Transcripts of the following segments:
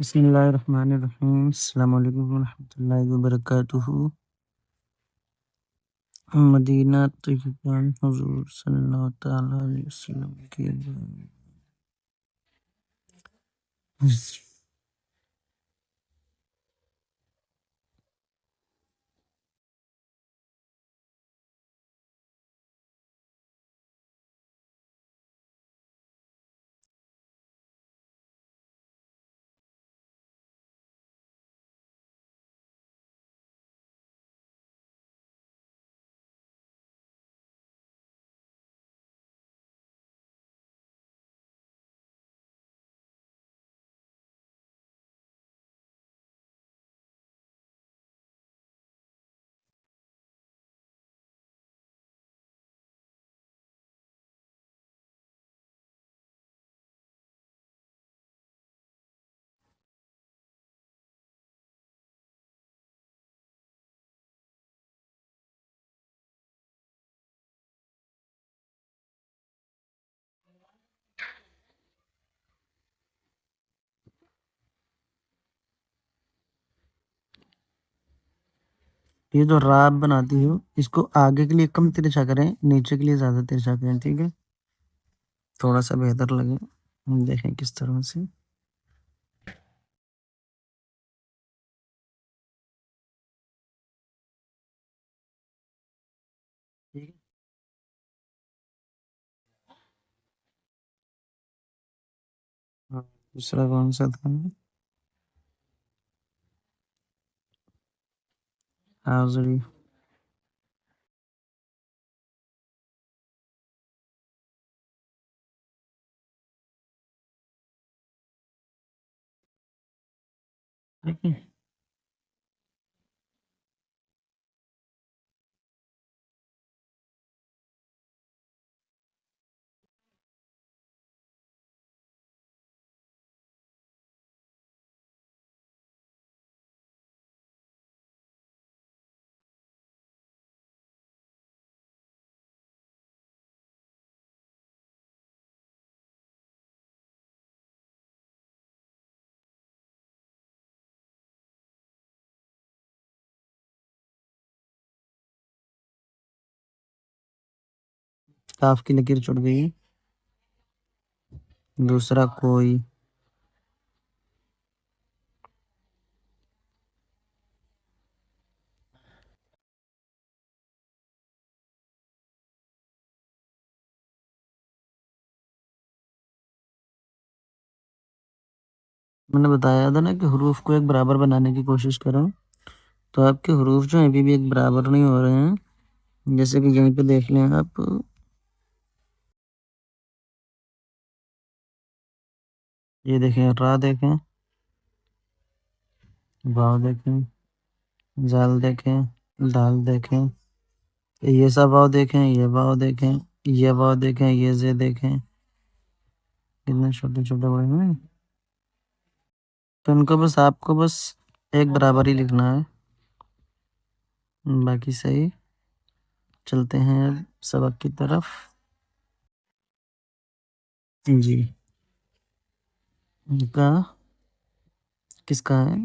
بسم اللہ الرحمن الرحیم، السلام علیکم ورحمۃ اللہ وبرکاتہ۔ مدینہ طیبہ حضور صلی اللہ تعالیٰ علیہ وسلم کی یہ جو راب بناتی ہو اس کو آگے کے لیے کم ترچھا کریں، نیچے کے لیے زیادہ ترچھا کریں، ٹھیک ہے؟ تھوڑا سا بہتر لگے، دیکھیں کس طرح سے۔ ٹھیک ہے، ہاں، دوسرا کون سا تھا؟ حاضری۔ ٹھیک ہے، کاف کی لکیر چھوٹ گئی ہے۔ دوسرا کوئی، میں نے بتایا تھا نا کہ حروف کو ایک برابر بنانے کی کوشش کرو، تو آپ کے حروف جو ہیں ابھی بھی ایک برابر نہیں ہو رہے ہیں۔ جیسے کہ یہیں پہ دیکھ لیں آپ، یہ دیکھیں، را دیکھیں، واو دیکھیں، زال دیکھیں، دال دیکھیں، یہ سا واو دیکھیں، یہ واو دیکھیں، یہ واو دیکھیں، یہ زے دیکھیں، کتنے چھوٹے چھوٹے بڑے ہیں۔ تو ان کو بس آپ کو بس ایک برابر ہی لکھنا ہے، باقی صحیح۔ چلتے ہیں اب سبق کی طرف۔ جی، ان کا کس کا ہے؟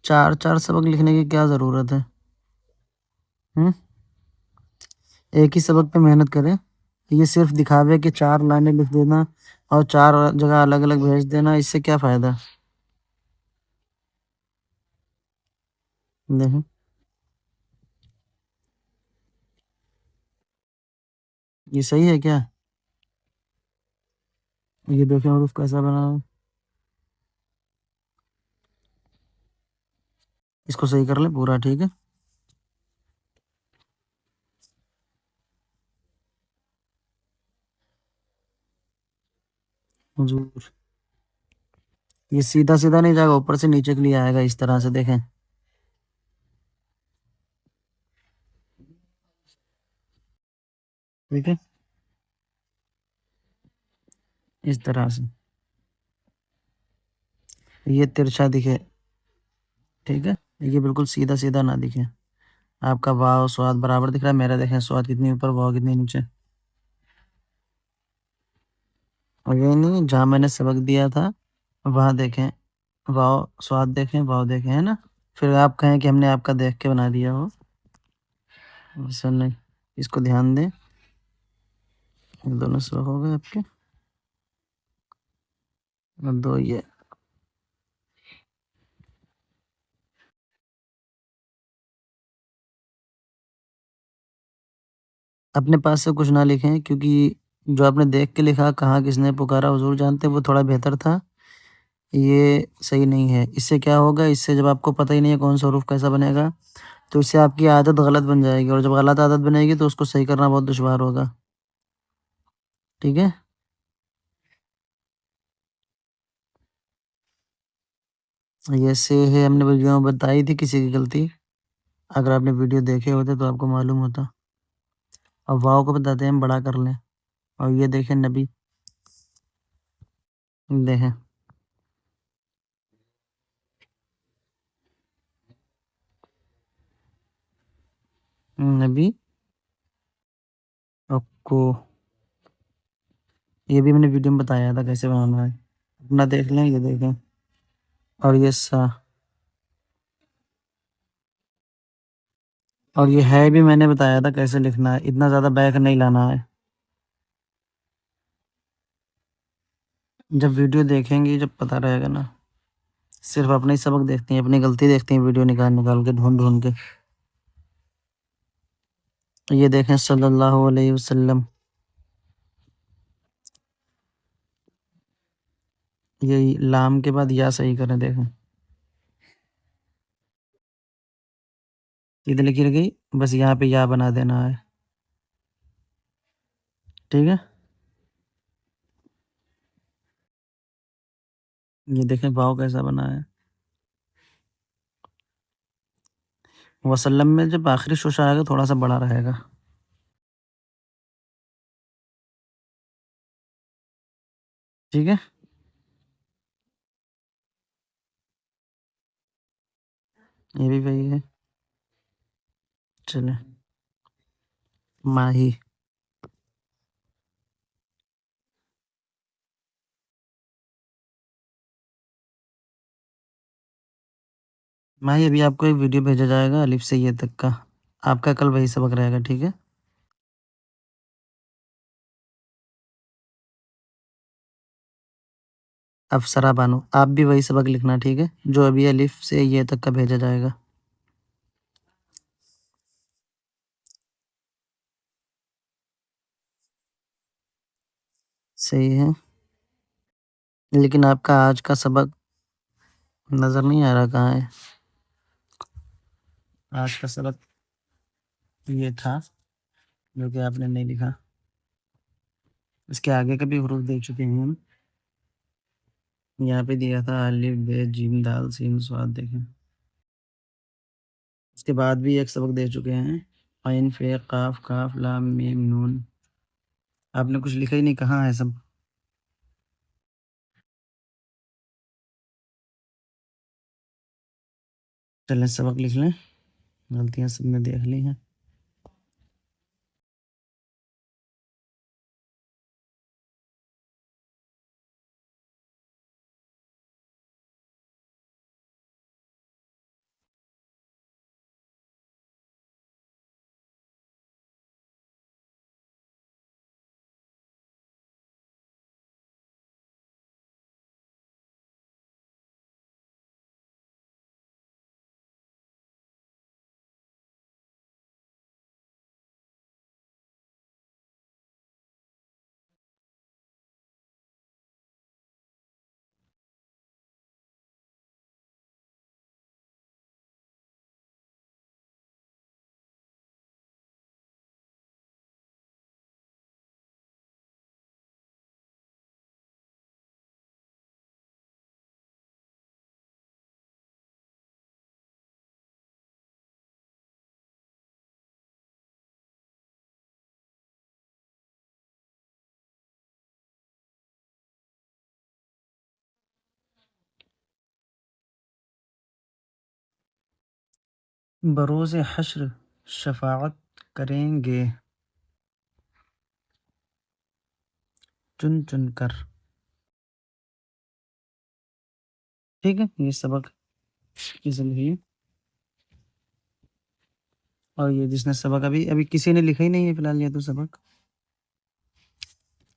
چار چار سبق لکھنے کی کیا ضرورت ہے؟ ایک ہی سبق پہ محنت کریں۔ یہ صرف دکھاوے کہ 4 لائنیں لکھ دینا اور 4 جگہ الگ الگ بھیج دینا، اس سے کیا فائدہ؟ دیکھیں، یہ صحیح ہے کیا؟ یہ دیکھیں حروف کیسا بنا ہے، اس کو صحیح کر لیں پورا، ٹھیک ہے؟ حضور، یہ سیدھا سیدھا نہیں جائے گا، اوپر سے نیچے کے لیے آئے گا، اس طرح سے دیکھیں، ٹھیک ہے؟ اس طرح سے یہ ترچھا دکھے، ٹھیک ہے؟ دیکھیے بالکل سیدھا سیدھا نہ دکھے. آپ کا واو سواد برابر دکھ رہا ہے، میرا دیکھیں سواد کتنی اوپر واو کتنی نیچے. اور یہ نہیں جہاں میں نے سبق دیا تھا وہاں دیکھیں واو سواد دیکھیں واو دیکھیں، ہے نا. پھر آپ کہیں کہ ہم نے آپ کا دیکھ کے بنا دیا ہو، ایسا نہیں. اس کو دھیان دیں. دونوں سبق ہو گئے آپ کے. اور دو یہ اپنے پاس سے کچھ نہ لکھیں، کیونکہ جو آپ نے دیکھ کے لکھا کہاں کس نے پکارا حضور جانتے وہ تھوڑا بہتر تھا. یہ صحیح نہیں ہے. اس سے کیا ہوگا، اس سے جب آپ کو پتہ ہی نہیں ہے کون سا حروف کیسا بنے گا تو اس سے آپ کی عادت غلط بن جائے گی، اور جب غلط عادت بنے گی تو اس کو صحیح کرنا بہت دشوار ہوگا. ٹھیک ہے. یہ سے ہے ہم نے ویڈیو میں بتائی تھی کسی کی غلطی، اگر آپ نے ویڈیو دیکھے ہوتے تو آپ کو معلوم ہوتا. اب واؤ کو بتاتے ہیں ہم بڑا کر لیں. اور یہ دیکھیں نبی، دیکھیں نبی کو. یہ بھی میں نے ویڈیو میں بتایا تھا کیسے بنانا ہے، اپنا دیکھ لیں. یہ دیکھیں. اور یہ سا، اور یہ ہے بھی میں نے بتایا تھا کیسے لکھنا ہے. اتنا زیادہ بیک نہیں لانا ہے. جب ویڈیو دیکھیں گی جب پتہ رہے گا نا. صرف اپنے ہی سبق دیکھتے ہیں، اپنی غلطی دیکھتے ہیں ویڈیو نکال نکال کے ڈھونڈ ڈھونڈ کے. یہ دیکھیں صلی اللہ علیہ وسلم. یہ لام کے بعد یا صحیح کریں. دیکھیں سیدھے لکھی گئی، بس یہاں پہ یا بنا دینا ہے. ٹھیک ہے. یہ دیکھیں واو کیسا بنا ہے. وسلم میں جب آخری شوش آئے گا تھوڑا سا بڑا رہے گا. ٹھیک ہے. یہ بھی وہی ہے. چلیں. ماہی. ماہی ابھی آپ کو ایک ویڈیو بھیجا جائے گا الف سے یہ تک کا، آپ کا کل وہی سبق رہے گا. ٹھیک ہے. افسرا بانو آپ بھی وہی سبق لکھنا. ٹھیک ہے، جو ابھی الف سے یہ تک کا بھیجا جائے گا. صحیح ہے. لیکن آپ کا آج کا سبق نظر نہیں آ رہا کہاں ہے. آج کا سبق یہ تھا جو کہ آپ نے نہیں لکھا. اس کے آگے کا بھی حروف دیکھ چکے ہیں ہم. یہاں پہ دیا تھا الف ب جیم دال سین صاد. دیکھیں اس کے بعد بھی ایک سبق دے چکے ہیں، عین فے قاف کاف لام میم نون. آپ نے کچھ لکھا ہی نہیں، کہاں ہے سب. چلیں سبق لکھ لیں، غلطیاں سب نے دیکھ لی ہیں. بروز حشر شفاعت کریں گے چن چن کر. ٹھیک ہے، یہ سبق کسی نے لکھی، اور یہ جس نے سبق ابھی کسی نے لکھا ہی نہیں ہے فی الحال، یہ تو سبق،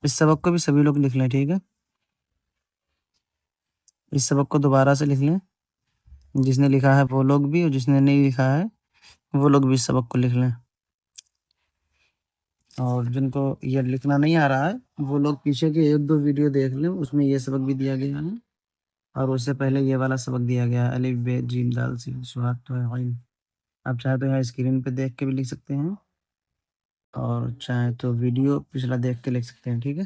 اس سبق کو بھی سبھی لوگ لکھ لیں. ٹھیک ہے، اس سبق کو دوبارہ سے لکھ لیں، جس نے لکھا ہے وہ لوگ بھی، اور جس نے نہیں لکھا ہے وہ لوگ بھی اس سبق کو لکھ لیں. اور جن کو یہ لکھنا نہیں آ رہا ہے وہ لوگ پیچھے کے 1-2 ویڈیو دیکھ لیں، اس میں یہ سبق بھی دیا گیا ہے، اور اس سے پہلے یہ والا سبق دیا گیا ہے، الف ب ج د س ص تو عین. آپ چاہے تو یہاں اسکرین پہ دیکھ کے بھی لکھ سکتے ہیں، اور چاہے تو ویڈیو پچھلا دیکھ کے لکھ سکتے ہیں. ٹھیک ہے.